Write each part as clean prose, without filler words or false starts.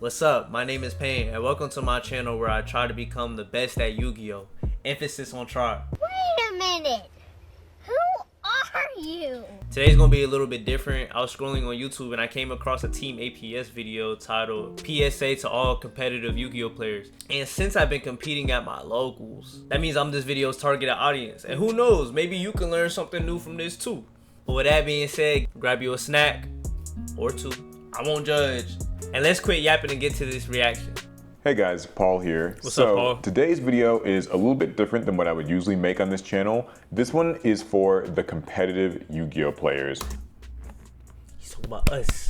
What's up? My name is Payne, and welcome to my channel where I try to become the best at Yu-Gi-Oh! Emphasis on try. Wait a minute! Who are you? Today's gonna be a little bit different. I was scrolling on YouTube and I came across a Team APS video titled PSA to all competitive Yu-Gi-Oh! Players. And since I've been competing at my locals, that means I'm this video's targeted audience. And who knows, maybe you can learn something new from this too. But with that being said, grab you a snack or two. I won't judge. And let's quit yapping and get to this reaction. Hey guys, Paul here. What's up, Paul? Today's video is a little bit different than what I would usually make on this channel. This one is for the competitive Yu-Gi-Oh! Players. He's talking about us.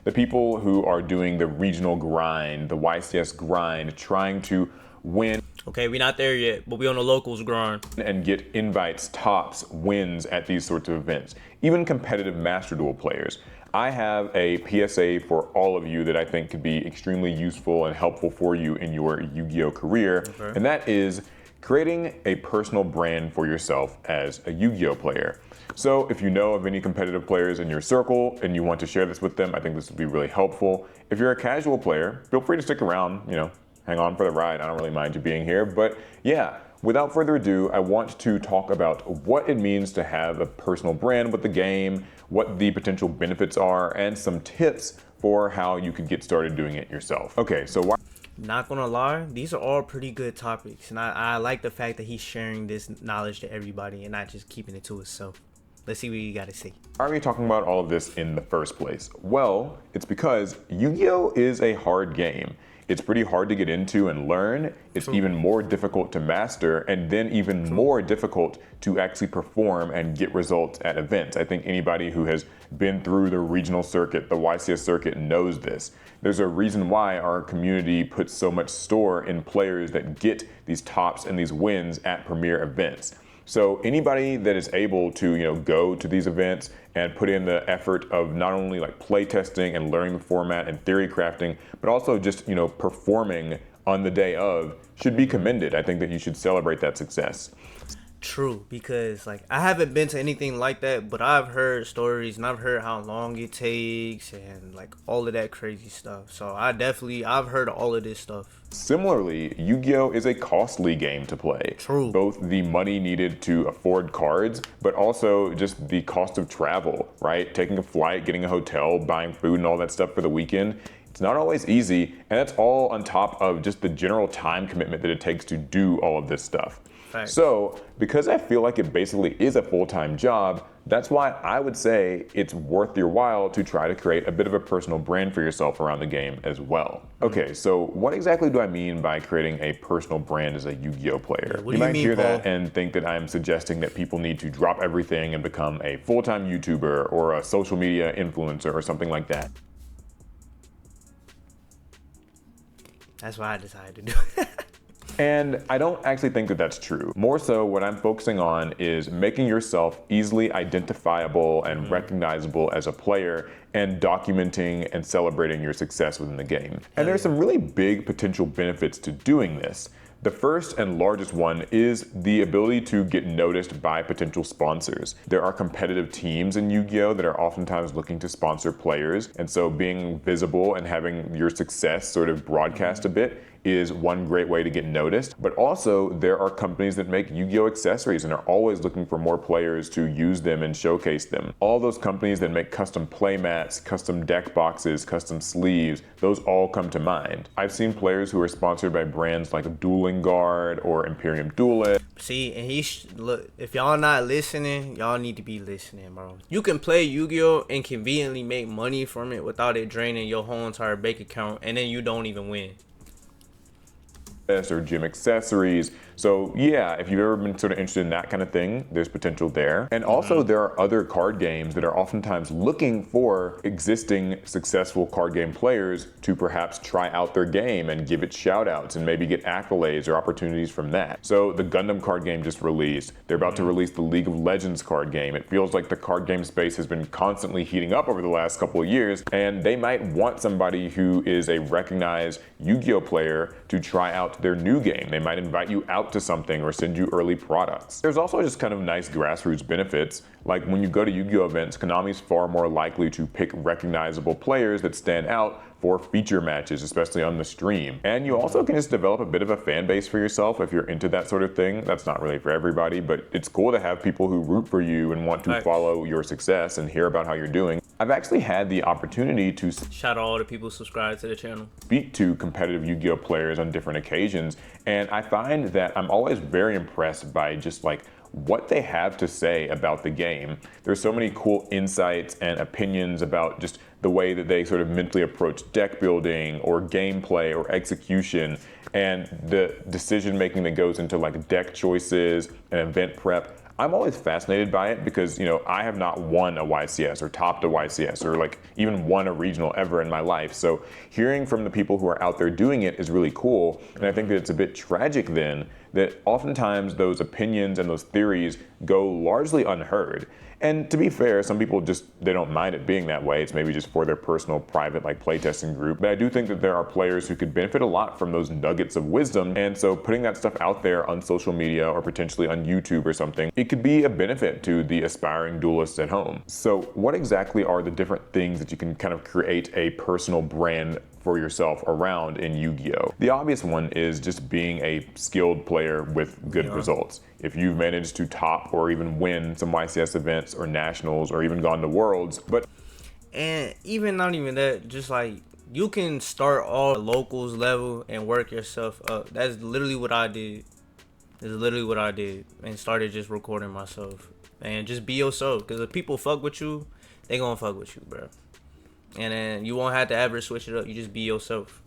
The people who are doing the regional grind, the YCS grind, trying to win. Okay, we're not there yet, but we on the locals grind. And get invites, tops, wins at these sorts of events. Even competitive Master Duel players. I have a PSA for all of you that I think could be extremely useful and helpful for you in your Yu-Gi-Oh! Career, and that is creating a personal brand for yourself as a Yu-Gi-Oh! Player. So if you know of any competitive players in your circle and you want to share this with them, I think this would be really helpful. If you're a casual player, feel free to stick around, hang on for the ride. I don't really mind you being here, but yeah. Without further ado, I want to talk about what it means to have a personal brand with the game, what the potential benefits are, and some tips for how you could get started doing it yourself. Okay, so why? Not gonna lie, these are all pretty good topics, and I like the fact that he's sharing this knowledge to everybody and not just keeping it to himself. Let's see what you gotta say. Why are we talking about all of this in the first place? Well, it's because Yu-Gi-Oh! Is a hard game. It's pretty hard to get into and learn. It's even more difficult to master, and then even more difficult to actually perform and get results at events. I think anybody who has been through the regional circuit, the YCS circuit, knows this. There's a reason why our community puts so much store in players that get these tops and these wins at premier events. So anybody that is able to, go to these events and put in the effort of not only like play testing and learning the format and theory crafting, but also just, performing on the day of should be commended. I think that you should celebrate that success. True, because I haven't been to anything like that, but I've heard stories and I've heard how long it takes and all of that crazy stuff. So I've heard all of this stuff. Similarly, Yu-Gi-Oh! Is a costly game to play. True. Both the money needed to afford cards, but also just the cost of travel, right? Taking a flight, getting a hotel, buying food and all that stuff for the weekend. It's not always easy, and that's all on top of just the general time commitment that it takes to do all of this stuff. Thanks. So, because I feel like it basically is a full-time job, that's why I would say it's worth your while to try to create a bit of a personal brand for yourself around the game as well. Okay, so what exactly do I mean by creating a personal brand as a Yu-Gi-Oh! Player? What do You you might mean, hear Paul? that and think that I'm suggesting that people need to drop everything and become a full-time YouTuber or a social media influencer or something like that. That's why I decided to do it. And I don't actually think that that's true. More so, what I'm focusing on is making yourself easily identifiable and recognizable as a player and documenting and celebrating your success within the game. And there's some really big potential benefits to doing this. The first and largest one is the ability to get noticed by potential sponsors. There are competitive teams in Yu-Gi-Oh! That are oftentimes looking to sponsor players, and so being visible and having your success sort of broadcast a bit is one great way to get noticed. But also, there are companies that make Yu-Gi-Oh! Accessories and are always looking for more players to use them and showcase them. All those companies that make custom playmats, custom deck boxes, custom sleeves, those all come to mind. I've seen players who are sponsored by brands like Dueling Guard or Imperium Duelist. See, and look, if y'all not listening, y'all need to be listening, bro. You can play Yu-Gi-Oh! And conveniently make money from it without it draining your whole entire bank account, and then you don't even win. Or gym accessories. So yeah, if you've ever been sort of interested in that kind of thing, there's potential there. And also there are other card games that are oftentimes looking for existing successful card game players to perhaps try out their game and give it shout outs and maybe get accolades or opportunities from that. So the Gundam card game just released. They're about to release the League of Legends card game. It feels like the card game space has been constantly heating up over the last couple of years, and they might want somebody who is a recognized Yu-Gi-Oh! Player to try out their new game. They might invite you out to something or send you early products. There's also just kind of nice grassroots benefits. Like when you go to Yu-Gi-Oh! Events, Konami's far more likely to pick recognizable players that stand out for feature matches, especially on the stream. And you also can just develop a bit of a fan base for yourself if you're into that sort of thing. That's not really for everybody, but it's cool to have people who root for you and want to follow your success and hear about how you're doing. I've actually had the opportunity to shout out all the people subscribed to the channel, speak to competitive Yu-Gi-Oh players on different occasions, and I find that I'm always very impressed by just like what they have to say about the game. There's so many cool insights and opinions about just the way that they sort of mentally approach deck building or gameplay or execution, and the decision making that goes into like deck choices and event prep. I'm always fascinated by it because, you know, I have not won a YCS or topped a YCS or like even won a regional ever in my life. So hearing from the people who are out there doing it is really cool. And I think that it's a bit tragic then that oftentimes those opinions and those theories go largely unheard. And to be fair, some people just, they don't mind it being that way. It's maybe just for their personal private like playtesting group. But I do think that there are players who could benefit a lot from those nuggets of wisdom. And so putting that stuff out there on social media or potentially on YouTube or something, it could be a benefit to the aspiring duelists at home. So what exactly are the different things that you can kind of create a personal brand for yourself around in Yu-Gi-Oh? The obvious one is just being a skilled player with good results. If you've managed to top or even win some YCS events or nationals or even gone to worlds, and even not even that, just like you can start all locals level and work yourself up. That's literally what I did. That's literally what I did, and started just recording myself and just be yourself. Because if people fuck with you, they gonna fuck with you, bro. And then you won't have to ever switch it up. You just be yourself.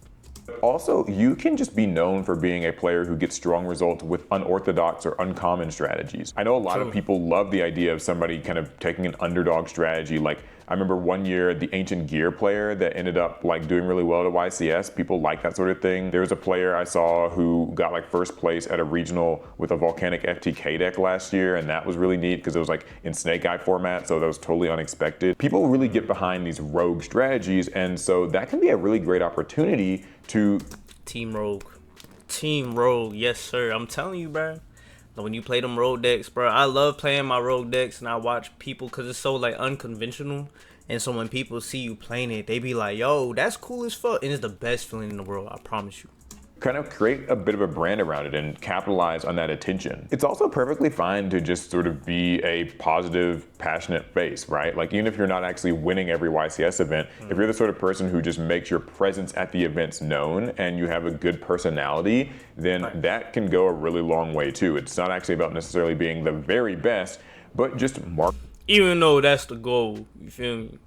Also, you can just be known for being a player who gets strong results with unorthodox or uncommon strategies. I know a lot of people love the idea of somebody kind of taking an underdog strategy. Like, I remember one year, the Ancient Gear player that ended up like doing really well at YCS. People like that sort of thing. There was a player I saw who got like first place at a regional with a Volcanic FTK deck last year, and that was really neat because it was like in Snake Eye format, so that was totally unexpected. People really get behind these rogue strategies, and so that can be a really great opportunity to Team Rogue. Team Rogue, yes sir. I'm telling you, bro. When you play them rogue decks, bro, I love playing my rogue decks, and I watch people because it's so like unconventional. And so when people see you playing it, they be like, yo, that's cool as fuck. And it's the best feeling in the world, I promise you. Kind of create a bit of a brand around it and capitalize on that attention. It's also perfectly fine to just sort of be a positive, passionate face, right? Like even if you're not actually winning every YCS event, if you're the sort of person who just makes your presence at the events known and you have a good personality, then that can go a really long way too. It's not actually about necessarily being the very best, but just even though that's the goal, you feel me?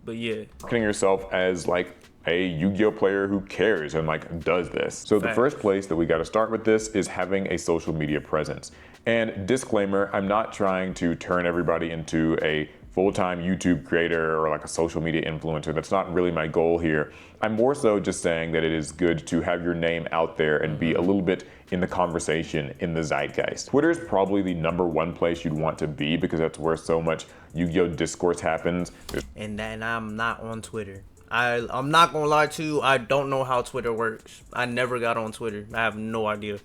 But yeah, marketing yourself as like a Yu-Gi-Oh player who cares and like does this. So the first place that we got to start with this is having a social media presence. And disclaimer, I'm not trying to turn everybody into a full-time YouTube creator or like a social media influencer. That's not really my goal here. I'm more so just saying that it is good to have your name out there and be a little bit in the conversation, in the zeitgeist. Twitter is probably the #1 place you'd want to be because that's where so much Yu-Gi-Oh discourse happens. And then I'm not on Twitter. I'm not gonna lie to you, I don't know how Twitter works. I never got on Twitter. I have no idea.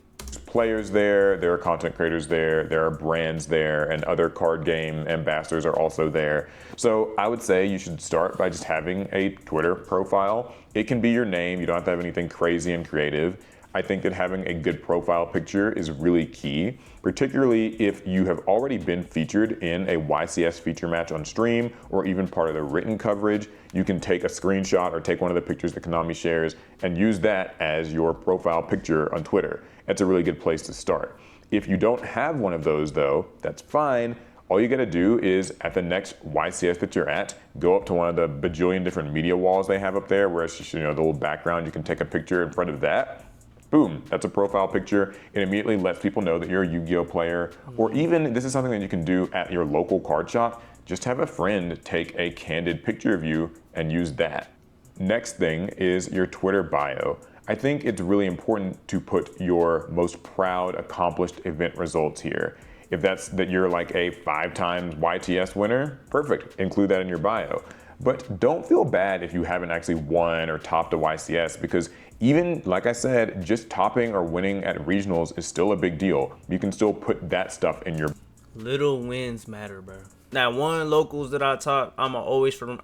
Players there are content creators there are brands there, and other card game ambassadors are also there. So I would say you should start by just having a Twitter profile. It can be your name, you don't have to have anything crazy and creative. I think that having a good profile picture is really key, particularly if you have already been featured in a YCS feature match on stream or even part of the written coverage. You can take a screenshot or take one of the pictures that Konami shares and use that as your profile picture on Twitter. That's a really good place to start. If you don't have one of those though, that's fine. All you gotta do is at the next YCS that you're at, go up to one of the bajillion different media walls they have up there where it's just, you know, the little background, you can take a picture in front of that. Boom, that's a profile picture. It immediately lets people know that you're a Yu-Gi-Oh player. Or even, this is something that you can do at your local card shop, just have a friend take a candid picture of you and use that. Next thing is your Twitter bio. I think it's really important to put your most proud, accomplished event results here. If that's that you're like a 5-time YTS winner, perfect, include that in your bio. But don't feel bad if you haven't actually won or topped a YCS, because even, like I said, just topping or winning at regionals is still a big deal. You can still put that stuff in your... Little wins matter, bro. Now, one locals that I top, I'ma always remember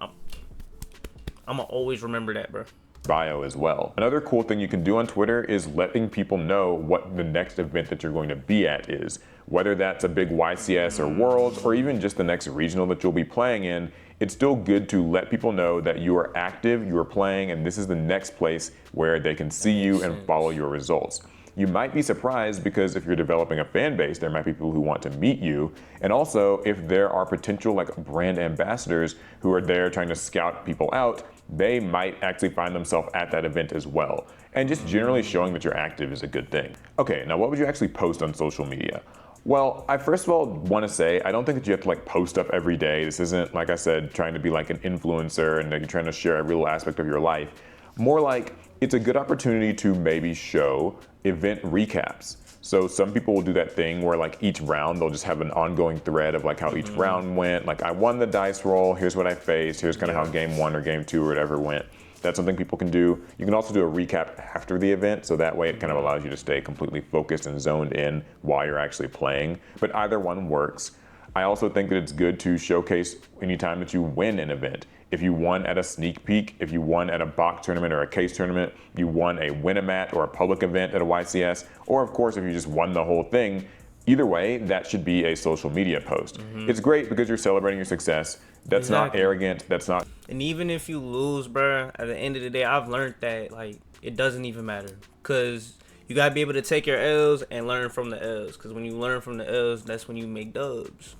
that, bro. bio as well. Another cool thing you can do on Twitter is letting people know what the next event that you're going to be at is. Whether that's a big YCS or Worlds, or even just the next regional that you'll be playing in, it's still good to let people know that you are active, you are playing, and this is the next place where they can see you and follow your results. You might be surprised because if you're developing a fan base, there might be people who want to meet you. And also, if there are potential like brand ambassadors who are there trying to scout people out, they might actually find themselves at that event as well. And just generally showing that you're active is a good thing. Okay, now what would you actually post on social media? Well, I first of all want to say, I don't think that you have to like post stuff every day. This isn't, like I said, trying to be like an influencer and that you're trying to share every little aspect of your life. More like, it's a good opportunity to maybe show event recaps. So some people will do that thing where like each round they'll just have an ongoing thread of like how each round went. Like I won the dice roll, here's what I faced, here's kind of how game 1 or game 2 or whatever went. That's something people can do. You can also do a recap after the event, so that way it kind of allows you to stay completely focused and zoned in while you're actually playing. But either one works. I also think that it's good to showcase anytime that you win an event. If you won at a sneak peek, if you won at a box tournament or a case tournament, you won a win-a-mat or a public event at a YCS, or of course if you just won the whole thing, either way, that should be a social media post. It's great because you're celebrating your success. That's not arrogant, that's not... And even if you lose, bruh, at the end of the day, I've learned that like it doesn't even matter. Cause you gotta be able to take your L's and learn from the L's. Cause when you learn from the L's, that's when you make dubs.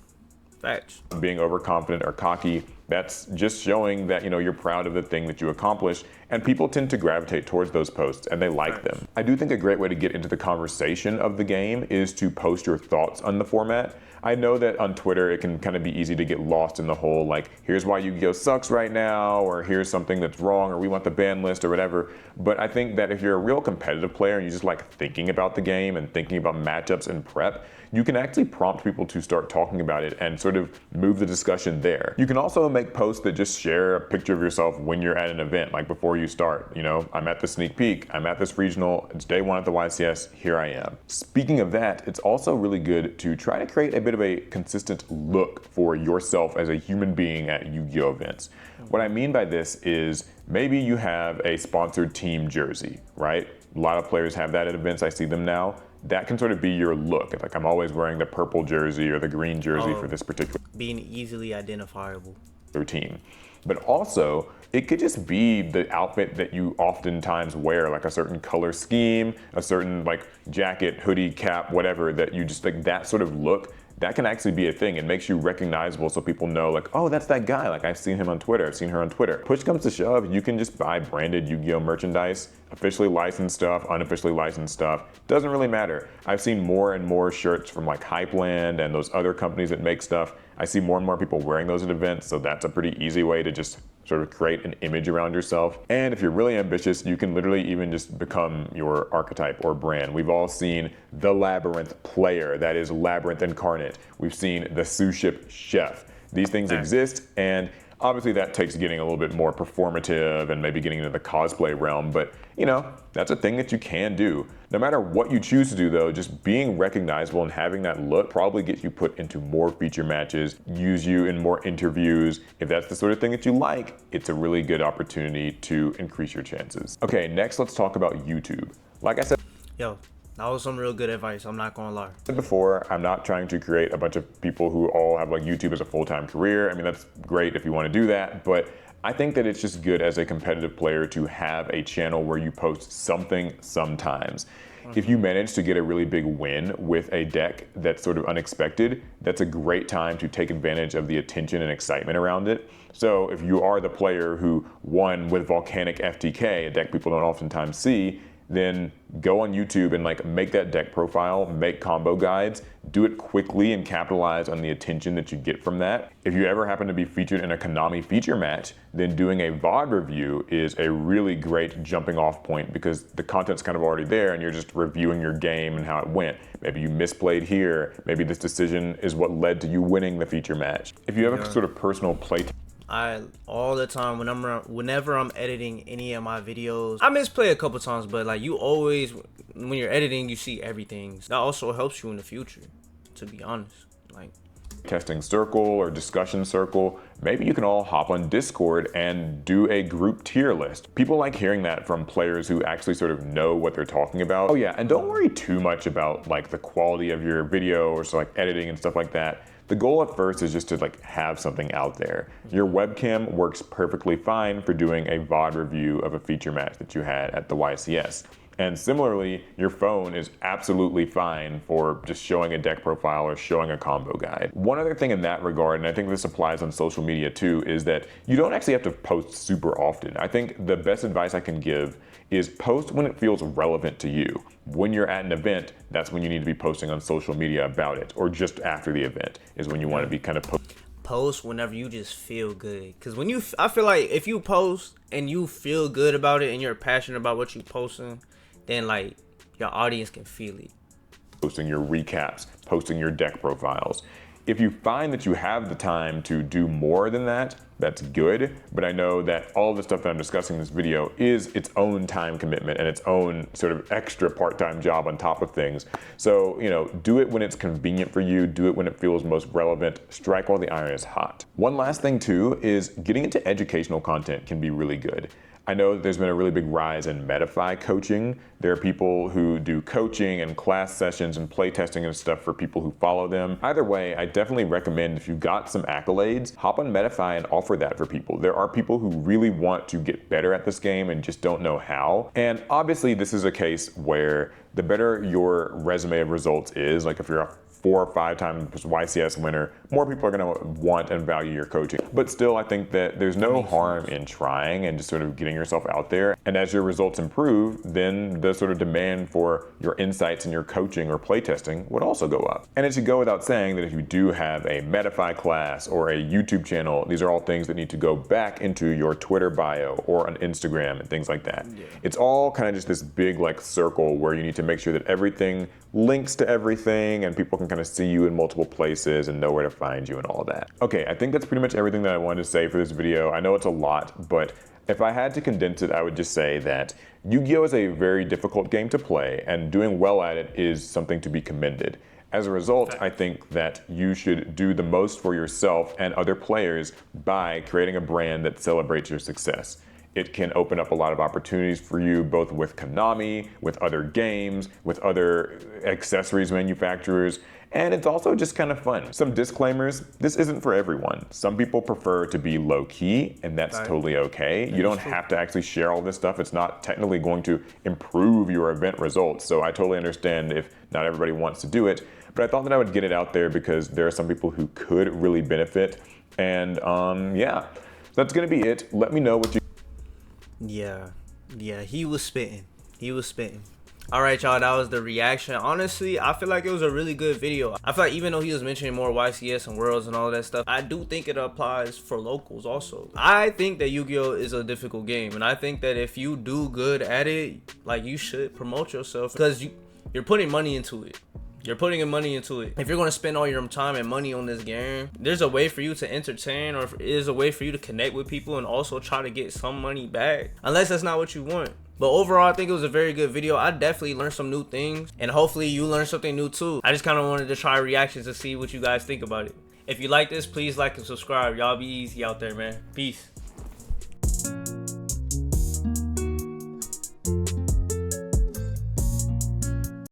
Facts. Being overconfident or cocky, that's just showing that, you know, you're proud of the thing that you accomplished, and people tend to gravitate towards those posts and they like them. I do think a great way to get into the conversation of the game is to post your thoughts on the format. I know that on Twitter it can kind of be easy to get lost in the whole like, here's why Yu-Gi-Oh sucks right now, or here's something that's wrong, or we want the ban list or whatever. But I think that if you're a real competitive player and you just like thinking about the game and thinking about matchups and prep, you can actually prompt people to start talking about it and sort of move the discussion there. You can also make posts that just share a picture of yourself when you're at an event, like before you start. You know, I'm at the sneak peek, I'm at this regional, it's day 1 at the YCS, here I am. Speaking of that, it's also really good to try to create a bit of a consistent look for yourself as a human being at Yu-Gi-Oh events. What I mean by this is maybe you have a sponsored team jersey, right? A lot of players have that at events, I see them now. That can sort of be your look. Like I'm always wearing the purple jersey or the green jersey for this particular Being easily identifiable. team. But also, it could just be the outfit that you oftentimes wear, like a certain color scheme, a certain like jacket, hoodie, cap, whatever, that you just like that sort of look. That can actually be a thing. It makes you recognizable so people know like, oh, that's that guy. Like I've seen him on Twitter, I've seen her on Twitter. Push comes to shove, you can just buy branded Yu-Gi-Oh merchandise, officially licensed stuff, unofficially licensed stuff. Doesn't really matter. I've seen more and more shirts from like Hypeland and those other companies that make stuff. I see more and more people wearing those at events, so that's a pretty easy way to just sort of create an image around yourself. And if you're really ambitious, you can literally even just become your archetype or brand. We've all seen the Labyrinth player, that is Labyrinth incarnate. We've seen the sous chef chef. These things exist, and obviously that takes getting a little bit more performative and maybe getting into the cosplay realm, but you know, that's a thing that you can do. No matter what you choose to do though, just being recognizable and having that look probably gets you put into more feature matches, use you in more interviews. If that's the sort of thing that you like, it's a really good opportunity to increase your chances. Okay, next let's talk about YouTube. Like I said, Yo, that was some real good advice, I'm not gonna lie. before, I'm not trying to create a bunch of people who all have like YouTube as a full-time career. I mean, that's great if you want to do that, but I think that it's just good as a competitive player to have a channel where you post something sometimes. If you manage to get a really big win with a deck that's sort of unexpected, that's a great time to take advantage of the attention and excitement around it. So if you are the player who won with Volcanic FTK, a deck people don't oftentimes see, then go on YouTube and like make that deck profile, make combo guides, do it quickly and capitalize on the attention that you get from that. If you ever happen to be featured in a Konami feature match, then doing a VOD review is a really great jumping off point because the content's kind of already there and you're just reviewing your game and how it went. Maybe you misplayed here, maybe this decision is what led to you winning the feature match. If you have a sort of personal play all the time whenever I'm editing any of my videos, I misplay a couple times, but like you always, when you're editing, you see everything. That also helps you in the future, to be honest. Like testing circle or discussion circle, maybe you can all hop on Discord and do a group tier list. People like hearing that from players who actually sort of know what they're talking about. Oh yeah, and don't worry too much about like the quality of your video or so like editing and stuff like that. The goal at first is just to like have something out there. Your webcam works perfectly fine for doing a VOD review of a feature match that you had at the YCS. And similarly, your phone is absolutely fine for just showing a deck profile or showing a combo guide. One other thing in that regard, and I think this applies on social media too, is that you don't actually have to post super often. I think the best advice I can give is post when it feels relevant to you. When you're at an event, that's when you need to be posting on social media about it, or just after the event is when you want to be kind of post whenever you just feel good. Because when I feel like if you post and you feel good about it and you're passionate about what you're posting, then like your audience can feel it. Posting your recaps, posting your deck profiles. If you find that you have the time to do more than that, that's good. But I know that all the stuff that I'm discussing in this video is its own time commitment and its own sort of extra part-time job on top of things. So, you know, do it when it's convenient for you, do it when it feels most relevant, strike while the iron is hot. One last thing too is getting into educational content can be really good. I know that there's been a really big rise in Metafy coaching. There are people who do coaching and class sessions and play testing and stuff for people who follow them. Either way, I definitely recommend if you've got some accolades, hop on Metafy and offer that for people. There are people who really want to get better at this game and just don't know how. And obviously this is a case where the better your resume of results is, like if you're a 4 or 5 times YCS winner, more people are going to want and value your coaching. But still, I think that there's no harm in trying and just sort of getting yourself out there. And as your results improve, then the sort of demand for your insights and your coaching or playtesting would also go up. And it should go without saying that if you do have a Metafy class or a YouTube channel, these are all things that need to go back into your Twitter bio or on Instagram and things like that. Yeah. It's all kind of just this big like circle where you need to make sure that everything links to everything and people can kind of see you in multiple places and know where to find you and all that. Okay, I think that's pretty much everything that I wanted to say for this video. I know it's a lot, but if I had to condense it, I would just say that Yu-Gi-Oh! Is a very difficult game to play, and doing well at it is something to be commended. As a result, I think that you should do the most for yourself and other players by creating a brand that celebrates your success. It can open up a lot of opportunities for you, both with Konami, with other games, with other accessories manufacturers, and it's also just kind of fun. Some disclaimers, this isn't for everyone. Some people prefer to be low-key, and that's totally okay. You don't have to actually share all this stuff. It's not technically going to improve your event results, so I totally understand if not everybody wants to do it, but I thought that I would get it out there because there are some people who could really benefit, and yeah, that's gonna be it. Let me know what you... Yeah, he was spitting. All right, y'all, that was the reaction. Honestly, I feel like it was a really good video. I feel like even though he was mentioning more YCS and Worlds and all that stuff, I do think it applies for locals also. I think that Yu-Gi-Oh! Is a difficult game, and I think that if you do good at it, like, you should promote yourself because you're putting money into it. You're putting in money into it. If you're going to spend all your time and money on this game, there's a way for you to entertain, or there's a way for you to connect with people and also try to get some money back, unless that's not what you want. But overall, I think it was a very good video. I definitely learned some new things, and hopefully you learned something new too. I just kind of wanted to try reactions to see what you guys think about it. If you like this, please like and subscribe. Y'all be easy out there, man. Peace.